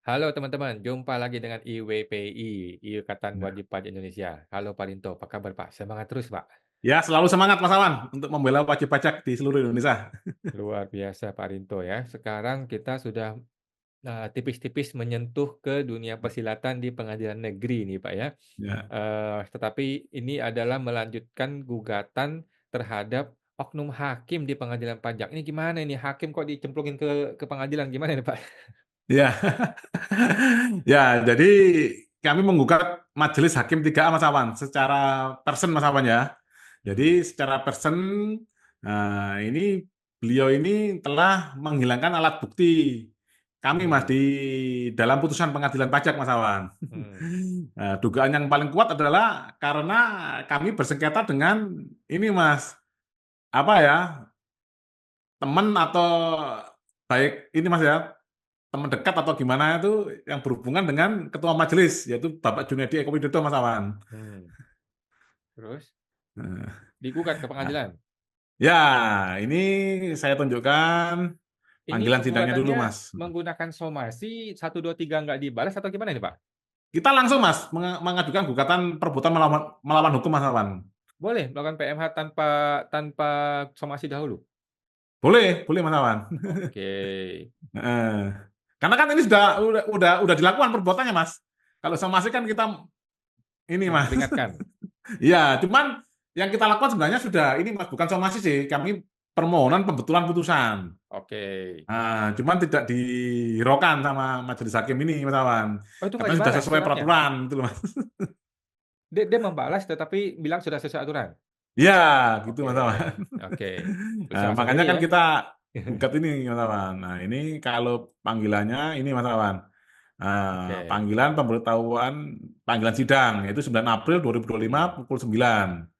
Halo teman-teman, jumpa lagi dengan IWPI, Ikatan Ya. Wajib Pajak Indonesia. Halo Pak Rinto, apa kabar Pak? Semangat terus Pak. Ya, selalu semangat Mas Awan untuk membela wajib pajak di seluruh Indonesia. Luar biasa Pak Rinto ya. Sekarang kita sudah tipis-tipis menyentuh ke dunia persilatan di pengadilan negeri nih Pak ya. Ya, Tetapi ini adalah melanjutkan gugatan terhadap oknum hakim di pengadilan pajak. Ini gimana ini hakim kok dicemplungin ke pengadilan gimana nih Pak? ya, ya. Jadi kami menggugat Majelis Hakim 3A Mas Awan secara person Mas Awan ya. Hmm, Jadi secara person, ini beliau ini telah menghilangkan alat bukti kami Mas hmm, di dalam putusan pengadilan pajak Mas Awan. hmm, Dugaan yang paling kuat adalah karena kami bersengketa dengan ini Mas, apa ya, teman atau baik ini Mas ya, teman dekat atau gimana itu yang berhubungan dengan ketua majelis yaitu Bapak Junedi Eko Widodo Mas Awan. hmm. Terus Nah, digugat ke pengadilan. ya, ini saya tunjukkan Ini panggilan sidangnya dulu gugatannya Mas. menggunakan somasi 1, 2, 3 nggak dibalas atau gimana ini, Pak? Kita langsung Mas mengajukan gugatan perbuatan melawan hukum Mas Awan. Boleh melakukan PMH tanpa tanpa somasi dahulu? Boleh, boleh Mas Awan. Oke. Heeh. Karena kan ini sudah dilakukan perbuatannya Mas. Kalau somasi kan kita ini Mas. Memperingatkan? Iya, cuman yang kita lakukan sebenarnya sudah ini Mas, bukan somasi sih, kami permohonan pembetulan putusan. Oke. Cuman tidak dihiraukan sama majelis hakim ini, Mas Awan. Oh, itu nggak Katanya sudah dibalas sesuai suratnya? peraturan, gitu loh, Mas. Dia membalas tetapi bilang sudah sesuai aturan? Iya, gitu Oke Mas Awan. oke. Usaha Makanya sendiri kan ya? kita gugat ini, Mas Awan. Nah, ini kalau panggilannya ini, Mas Awan. Oke. Panggilan pemberitahuan panggilan sidang yaitu 9 April 2025 Hmm pukul 9. hmm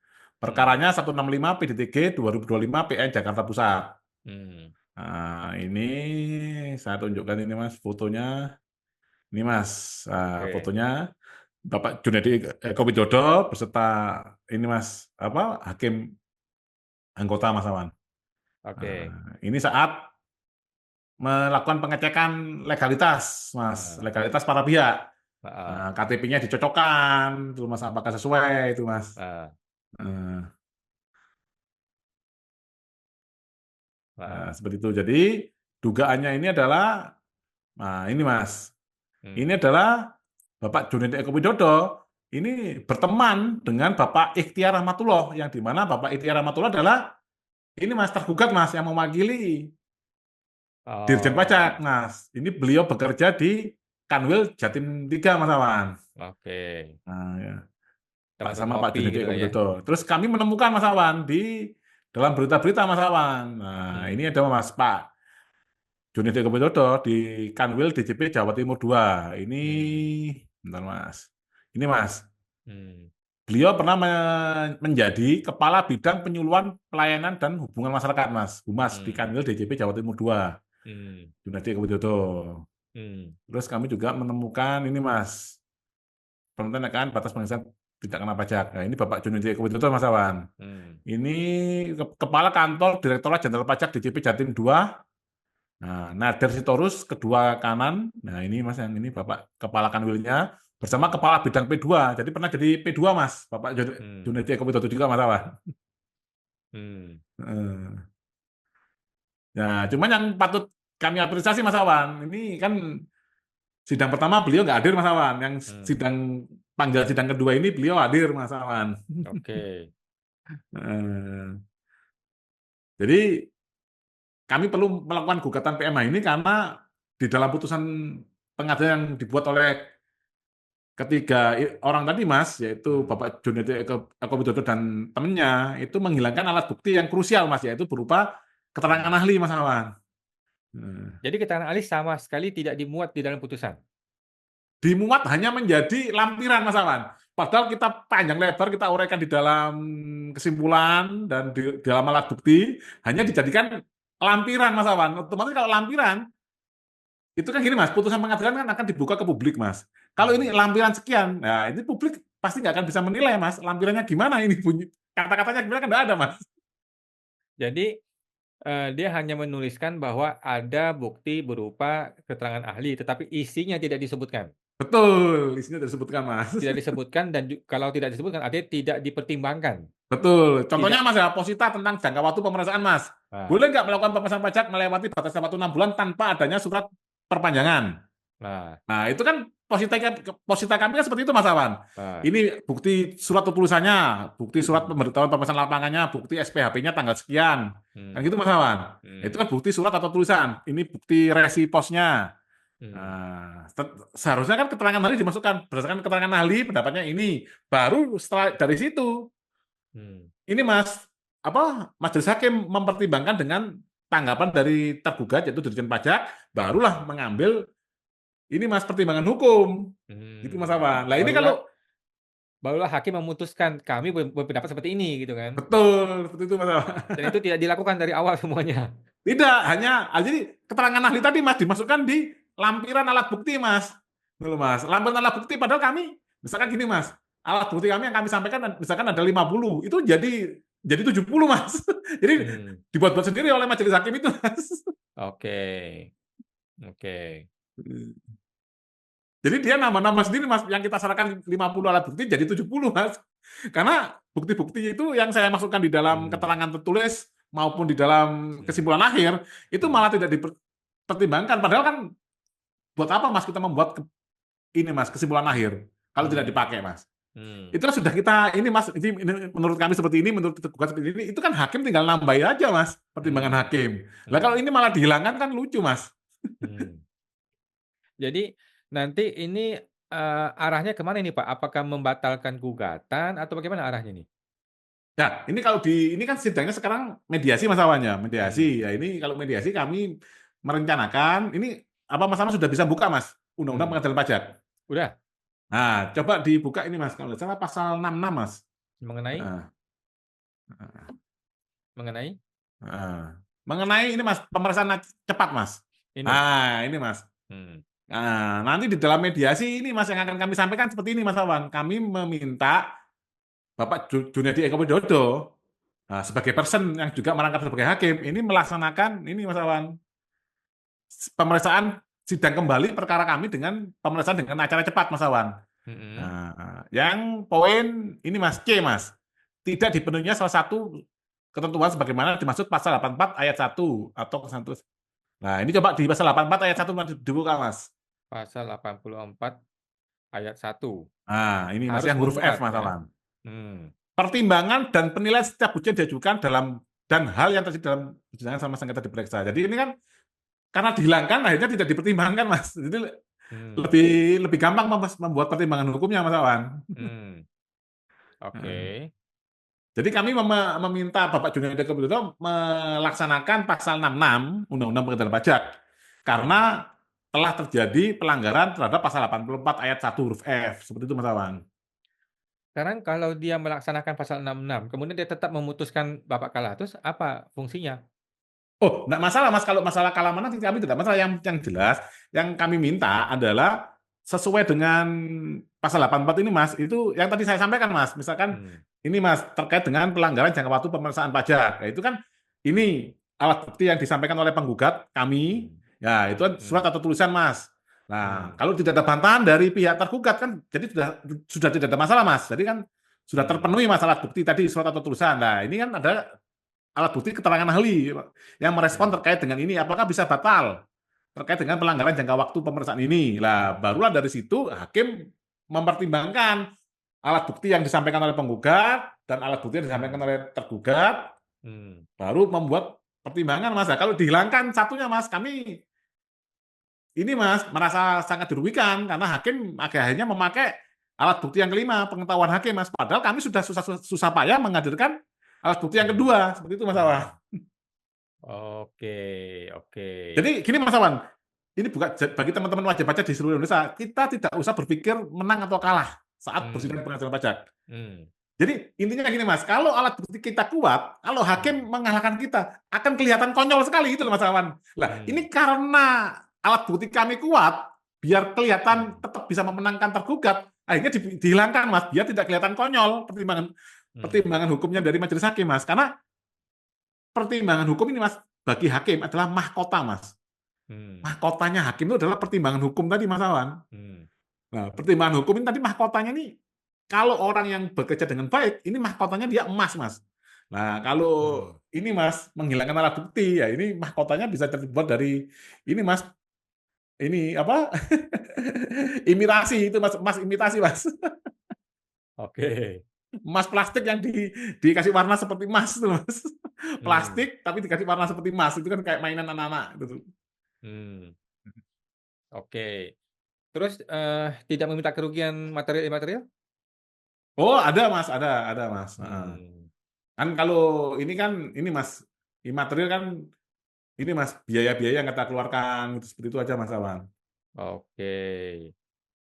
Perkaranya 165 PDTG 2025 PN Jakarta Pusat. hmm. Ini saya tunjukkan ini Mas fotonya. Ini Mas, Oke fotonya Bapak Junedi Eko Widodo beserta ini Mas, apa, hakim anggota Mas Awan. oke. Ini saat melakukan pengecekan legalitas Mas, Heeh legalitas para pihak. heeh KTP-nya dicocokkan, itu Mas, apakah sesuai itu Mas. heeh Eee, heeh. Seperti itu. Jadi dugaannya ini adalah, nah ini Mas, Hmm. ini adalah Bapak Junedi Eko Widodo ini berteman dengan Bapak Ikhtiar Rahmatullah, yang di mana Bapak Ikhtiar Rahmatullah adalah ini Mas, tergugat Mas, yang mewakili Dirjen Oh, Pajak Mas. Ini beliau bekerja di Kanwil Jatim 3 Mas Awan. oke. Ya. Teman-teman Sama Pak ngopi Junedi gitu Eko lah ya? Widodo. Terus kami menemukan Mas Awan di dalam berita-berita Mas Awan. Nah, Hmm ini ada Mas Pak Junedi Eko Widodo di Kanwil DJP Jawa Timur 2. Ini hmm bentar Mas. Ini Mas, hmm. beliau pernah menjadi Kepala Bidang Penyuluhan Pelayanan dan Hubungan Masyarakat Mas, Humas di Hmm, Kanwil DJP Jawa Timur 2. hmm, Junedi Eko Widodo. hmm, Terus kami juga menemukan ini Mas, penegakan batas penghasilan tidak kena pajak. Nah, ini Bapak Junedi Eko Widodo Mas Awan. hmm. Ini Kepala Kantor Direktorat Jenderal Pajak DJP Jatim 2. Nah, Nader Sitorus kedua kanan. Nah, ini Mas, yang ini Bapak Kepala Kanwilnya bersama Hmm, Kepala Bidang P2. Jadi pernah jadi P2 Mas, Bapak hmm, Junedi Eko Widodo juga Mas Awan. hmm. Heeh. Nah, cuman yang patut kami apresiasi Mas Awan, ini kan sidang pertama beliau nggak hadir Mas Awan. Yang Hmm, panggilan sidang kedua ini beliau hadir Mas Awan. oke. Heeh. Jadi kami perlu melakukan gugatan PMH ini karena di dalam putusan pengadilan yang dibuat oleh ketiga orang tadi Mas, yaitu Hmm. Bapak Junedi Eko Widodo dan temannya, itu menghilangkan alat bukti yang krusial Mas, yaitu berupa keterangan Hmm. ahli Mas Awan. Nah, Jadi keterangan ahli sama sekali tidak dimuat di dalam putusan? dimuat hanya menjadi lampiran Mas Awan. Padahal kita panjang lebar kita uraikan di dalam kesimpulan dan di dalam alat bukti hanya Hmm, dijadikan lampiran Mas Awan. Otomatis kalau lampiran itu kan gini Mas, putusan pengadilan kan akan dibuka ke publik Mas. Kalau ini hmm. lampiran sekian, nah ini publik pasti nggak akan bisa menilai Mas, lampirannya gimana ini bunyi, kata-katanya gimana kan nggak ada Mas. Jadi, Dia hanya menuliskan bahwa ada bukti berupa keterangan ahli, tetapi isinya tidak disebutkan. Betul, isinya sudah disebutkan, Mas. Tidak disebutkan dan kalau tidak disebutkan artinya tidak dipertimbangkan. Betul. Contohnya, Tidak Mas, ya, posita tentang jangka waktu pemeriksaan, Mas. nah Boleh nggak melakukan pemeriksaan pajak melewati batas waktu 6 bulan tanpa adanya surat perpanjangan? nah Nah, itu kan posita kami kan seperti itu, Mas Awan. nah, Ini bukti surat tulisannya, bukti surat mhm, pemberitahuan pemeriksaan lapangannya, bukti SPHP-nya tanggal sekian. Kan mmm, gitu, Mas Awan. Itu mhm, kan bukti surat atau tulisan. Ini bukti resi posnya. mmm, Nah, seharusnya kan keterangan ahli dimasukkan. Berdasarkan keterangan ahli, pendapatnya ini. Baru setelah dari situ, mmm, ini Mas, apa, majelis hakim mempertimbangkan dengan tanggapan dari tergugat, yaitu Dirjen Pajak, barulah mengambil ini Mas, pertimbangan hukum. Gitu Mas Awan. Lah ini barulah kalau barulah hakim memutuskan, kami berpendapat seperti ini gitu kan. betul, seperti itu Mas Awan. Dan itu tidak dilakukan dari awal semuanya. Tidak, hanya jadi keterangan ahli tadi Mas dimasukkan di lampiran alat bukti Mas. Dulu Mas, lampiran alat bukti padahal kami misalkan gini Mas, alat bukti kami yang kami sampaikan misalkan ada 50, itu jadi 70 Mas. Jadi Mmm, dibuat-buat sendiri oleh majelis hakim itu Mas. oke oke, Jadi dia nama-nama sendiri Mas, yang kita sarankan 50 alat bukti jadi 70 Mas. Karena bukti-bukti itu yang saya masukkan di dalam mmm, keterangan tertulis maupun di dalam mmm, kesimpulan akhir, itu mmm, malah tidak dipertimbangkan. Padahal kan buat apa Mas kita membuat ini Mas, kesimpulan akhir, kalau tidak mmm, dipakai Mas. mmm, Itu kan sudah kita ini Mas, ini menurut kami seperti ini, menurut tergugat seperti ini, itu kan hakim tinggal nambahin aja Mas, pertimbangan mmm, hakim. Lah kalau mmm, ini malah dihilangkan kan lucu Mas. mmm. Jadi nanti ini, arahnya ke mana ini Pak? Apakah membatalkan gugatan atau bagaimana arahnya nih? Ya, ini kalau ini kan sidangnya sekarang mediasi Mas awannya, Mmm, mediasi. Ya ini kalau mediasi kami merencanakan, ini apa Mas Awan sudah bisa buka Mas, Undang-Undang mmm, Pengadilan Pajak. udah Nah, coba dibuka ini Mas, kalau nggak salah pasal 66 Mas. mengenai Heeh, heeh, mengenai heeh. Mengenai ini Mas, pemeriksaan cepat Mas. ini? Nah, ini Mas. Mmm, Nah, nanti di dalam mediasi ini Mas yang akan kami sampaikan seperti ini Mas Awan. Kami meminta Bapak Junedi Eko Widodo, nah, sebagai person yang juga merangkap sebagai hakim, ini melaksanakan ini Mas Awan, pemeriksaan sidang kembali perkara kami dengan pemeriksaan dengan acara cepat Mas Awan. mhm, Nah, yang poin ini Mas C Mas, tidak dipenuhinya salah satu ketentuan sebagaimana dimaksud pasal 84 ayat 1 atau ketentuan. Nah, ini coba di pasal 84 ayat 1 Mas, dibuka Mas. pasal 84 ayat 1 Nah, ini Mas harus yang huruf F memuat Mas ya? Awan. Mmm, Pertimbangan dan penilaian setiap bukti yang diajukan dalam dan hal yang terjadi dalam persidangan sama sengketa diperiksa. Jadi ini kan karena dihilangkan akhirnya tidak dipertimbangkan Mas. Jadi mmm, lebih lebih gampang membuat pertimbangan hukumnya Mas Awan. mmm, oke, Jadi kami meminta Bapak Junior Eko Widodo melaksanakan pasal 66 Undang-Undang Pengadilan Pajak karena mmm. telah terjadi pelanggaran terhadap pasal 84 ayat 1 huruf F. Seperti itu Mas Awan. Sekarang kalau dia melaksanakan pasal 66, kemudian dia tetap memutuskan Bapak kalah, terus apa fungsinya? Oh, enggak masalah Mas, kalau masalah kalah menang kami tidak masalah. Yang jelas, yang kami minta adalah sesuai dengan pasal 84 ini Mas, itu yang tadi saya sampaikan Mas. Misalkan Mmm, ini Mas, terkait dengan pelanggaran jangka waktu pemeriksaan pajak. Nah, itu kan ini alat bukti yang disampaikan oleh penggugat kami, mmm, ya itu kan surat mmm, atau tulisan Mas. Nah, mmm, kalau tidak ada bantahan dari pihak tergugat kan, jadi sudah tidak ada masalah Mas. Jadi kan sudah mmm, terpenuhi masalah bukti tadi surat atau tulisan. Nah, ini kan ada alat bukti keterangan ahli yang merespon mmm, terkait dengan ini, apakah bisa batal terkait dengan pelanggaran jangka waktu pemeriksaan ini. Lah, mmm, barulah dari situ hakim mempertimbangkan alat bukti yang disampaikan oleh penggugat dan alat bukti yang disampaikan mmm, oleh tergugat, mmm, baru membuat pertimbangan Mas. Nah, kalau dihilangkan satunya Mas, kami ini Mas merasa sangat dirugikan karena hakim akhirnya memakai alat bukti yang kelima, pengetahuan hakim Mas. Padahal kami sudah susah payah menghadirkan alat bukti yang mmm, kedua, seperti itu Mas mmm. Awang. Oke oke. Jadi gini Mas Awan, ini bukan bagi teman-teman wajib pajak di seluruh Indonesia, kita tidak usah berpikir menang atau kalah saat Mmm, bersidang di pengadilan pajak. mmm, Jadi intinya gini Mas, kalau alat bukti kita kuat, kalau mmm, hakim mengalahkan kita, akan kelihatan konyol sekali itu loh Mas Awan. Lah, mmm, ini karena alat bukti kami kuat, biar kelihatan mmm, tetap bisa memenangkan tergugat, akhirnya dihilangkan Mas, biar tidak kelihatan konyol pertimbangan mmm, pertimbangan hukumnya dari majelis hakim Mas. Karena pertimbangan hukum ini Mas, bagi hakim adalah mahkota, Mas. Hmm. Mahkotanya hakim itu adalah pertimbangan hukum tadi, Mas Awan. Hmm. Nah, pertimbangan hukum ini tadi mahkotanya nih, kalau orang yang bekerja dengan baik, ini mahkotanya dia emas, Mas. Nah, kalau Hmm. ini, Mas, menghilangkan alat bukti, ya ini mahkotanya bisa terbuat dari ini, Mas, ini apa? Imitasi itu, Mas, emas imitasi, Mas. Oke. Emas plastik yang dikasih warna seperti emas itu, Mas. Hmm. Plastik tapi dikasih warna seperti emas, itu kan kayak mainan anak-anak gitu. Hmm. Oke. Terus, tidak meminta kerugian material imaterial? Oh, ada, Mas, ada, Mas, heeh. Hmm. Kan kalau ini kan ini, Mas, imaterial kan ini, Mas, biaya-biaya yang kita keluarkan, gitu, seperti itu aja, Mas Awan. Oke.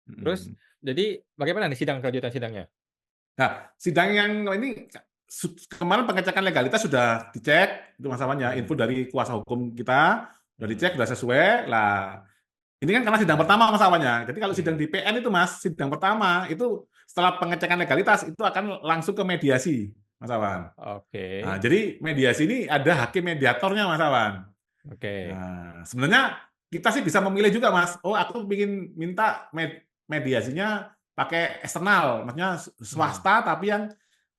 Terus, Mhm. jadi bagaimana nih sidang kelanjutan sidangnya? Nah, sidang yang ini kemarin pengecekan legalitas sudah dicek, itu Mas Awan ya, info Hmm. dari kuasa hukum kita, sudah dicek, Hmm. sudah sesuai. Lah, ini kan karena sidang Hmm. pertama Mas Awan ya. Jadi kalau sidang Hmm. di PN itu, Mas, sidang pertama itu setelah pengecekan legalitas itu akan langsung ke mediasi, Mas Awan. Nah, Oke. jadi mediasi ini ada hakim mediatornya, Mas Awan. Oke. Nah, sebenarnya kita sih bisa memilih juga, Mas. Oh, aku ingin minta mediasinya pakai eksternal, maksudnya Hmm. swasta tapi yang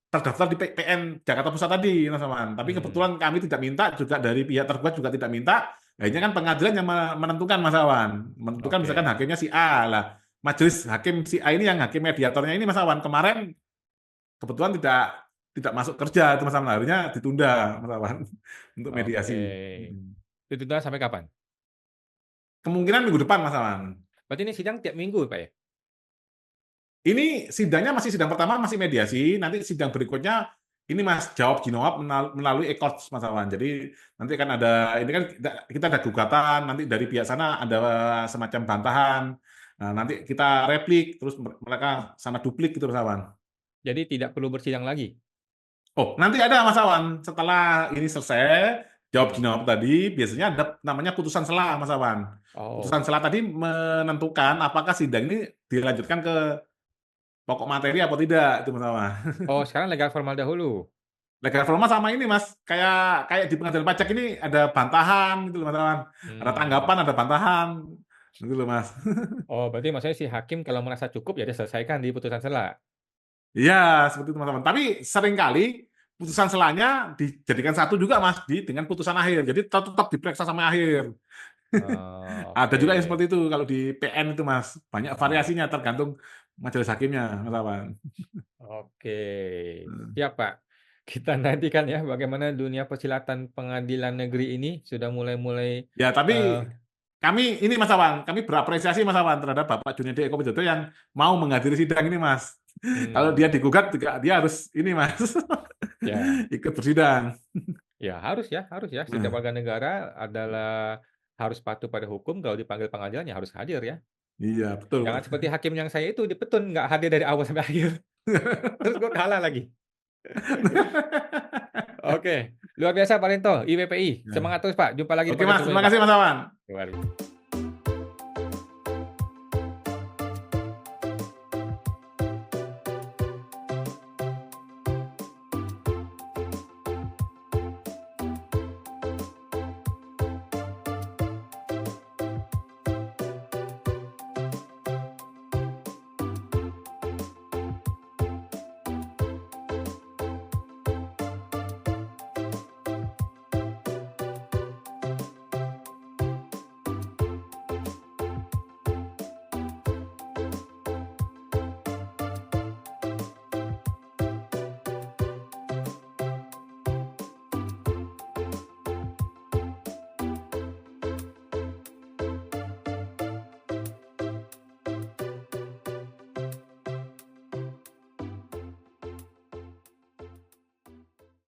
terdaftar di PN Jakarta Pusat tadi, Mas Aman. Tapi Hmm. kebetulan kami tidak minta, juga dari pihak tergugat juga tidak minta. Akhirnya kan pengadilan yang menentukan, Mas Awan. Menentukan misalkan Oke. hakimnya si A lah. Majelis hakim si A ini yang hakim mediatornya ini, Mas Awan. Kemarin kebetulan tidak masuk kerja itu, Mas Awan. Akhirnya ditunda, Mas Awan, untuk Oke. mediasi. Ditunda sampai kapan? Kemungkinan minggu depan, Mas Awan. Berarti ini sidang tiap minggu, Pak, ya? Ini sidangnya masih sidang pertama masih mediasi, nanti sidang berikutnya ini Mas jawab jawab melalui e-court, Mas Awan. Jadi nanti kan ada ini kan kita ada gugatan, nanti dari pihak sana ada semacam bantahan. Nah, nanti kita replik terus mereka sana duplik gitu, Mas Awan. Jadi tidak perlu bersidang lagi? Oh, nanti ada, Mas Awan. Setelah ini selesai jawab Hmm. jawab tadi biasanya ada namanya putusan sela, Mas Awan. Putusan Oh. sela tadi menentukan apakah sidang ini dilanjutkan ke pokok materi apa tidak itu, Mas Awan. Oh, sekarang legal formal dahulu? Legal formal sama ini, Mas, kayak kayak di pengadilan pajak ini ada bantahan gitu loh, Mas Awan. Ada Hmm. tanggapan, ada bantahan, gitu loh, Mas. Oh, berarti maksudnya si hakim kalau merasa cukup, ya dia selesaikan di putusan sela? Iya, seperti itu, Mas Awan. Tapi seringkali putusan selanya dijadikan satu juga, Mas, dengan putusan akhir. Jadi tetap diperiksa sampai akhir. Oh, Ada juga yang oke. seperti itu kalau di PN itu, Mas. Banyak Oh, variasinya tergantung majelis hakimnya, Mas Awan. oke. Siap, Pak. Kita nantikan ya bagaimana dunia persilatan pengadilan negeri ini sudah mulai-mulai, Ya, eee, tapi kami ini, Mas Awan, kami berapresiasi, Mas Awan, terhadap Bapak Junedi Eko Widodo yang mau menghadiri sidang ini, Mas. Kalau dia mmm, digugat juga dia harus ini, Mas, ya ikut bersidang. ya harus ya, setiap Nah, warga negara adalah harus patuh pada hukum, kalau dipanggil pengadilan ya harus hadir ya. iya betul. Jangan seperti hakim yang saya itu, dipetun nggak hadir dari awal sampai akhir, terus gue kalah lagi. Oke, luar biasa Pak Rento, IWPI. Ya. Semangat terus Pak, jumpa lagi di Oke, podcast Mas, berikutnya terima Pak. kasih, Mas Awan. Mari.